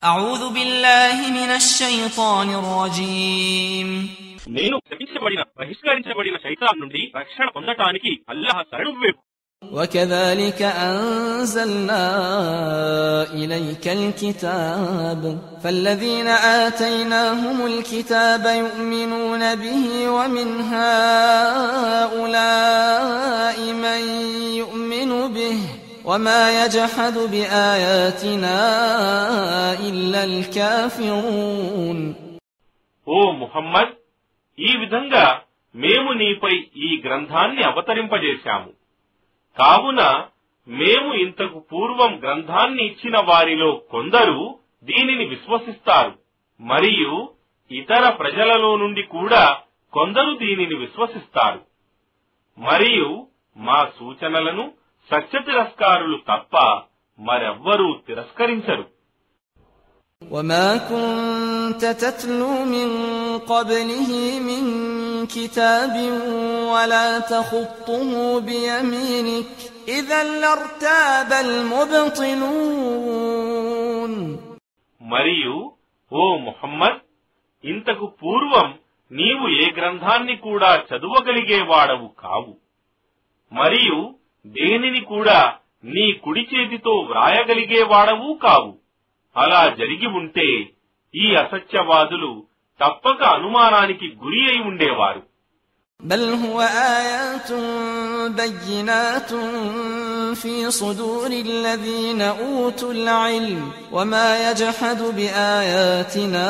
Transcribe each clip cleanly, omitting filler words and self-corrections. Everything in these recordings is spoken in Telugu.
أعوذ بالله من الشيطان الرجيم నేను శపించబడిన బహిష్కరించబడిన శైతాన్ నుండి రక్షణ పొందటానికి అల్లాహ్ శరణు వేడు. وكذلك أنزلنا إليك الكتاب فالذين آتيناهم الكتاب يؤمنون به ومن هؤلاء من يؤمن به وما يجحد بآياتنا إلا الكافرون. ఓ ముహమ్మద్, ఈ విధంగా మేము నీపై ఈ గ్రంథాన్ని అవతరింపజేశాము. కావున మేము ఇంతకు పూర్వం గ్రంథాన్ని ఇచ్చిన వారిలో కొందరు దీనిని విశ్వసిస్తారు, మరియు ఇతర ప్రజలలో నుండి కూడా కొందరు దీనిని విశ్వసిస్తారు. మరియు మా సూచనలను సత్య తిరస్కారులు తప్ప మరెవ్వరూ తిరస్కరించరు. وما كنت تتلو من قبله من كتاب ولا تخطه بيمينك إذا لارتاب المبطلون. మరియు ఓ ముహమ్మద్, ఇంతకు పూర్వం నీవు ఏ గ్రంథాన్ని కూడా చదువగలిగేవాడవు కావు, మరియు దేనిని కూడా నీ కుడి చేతితో వ్రాయగలిగేవాడవు కావు. అలా జరిగి ఉంటే ఈ అసత్యవాదులు తప్పక అనుమానానికి గురి అయి ఉండేవారు. بل هو آيات بينات في صدور الذين أوتوا العلم وما يجحد بآياتنا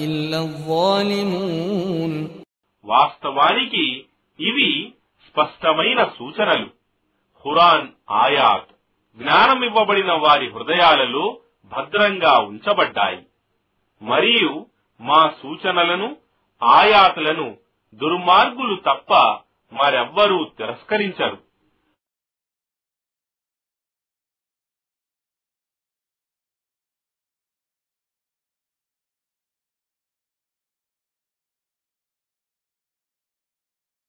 إلا الظالمون. వాస్తవానికి ఇవి స్పష్టమైన సూచనలు, ఖురాన్ ఆయాత్, జ్ఞానమివ్వబడిన వారి హృదయాలలో భద్రంగా ఉంచబడ్డాయి. మరియు మా సూచనలను ఆయాతులను దుర్మార్గులు తప్ప మరెవ్వరూ తిరస్కరించరు.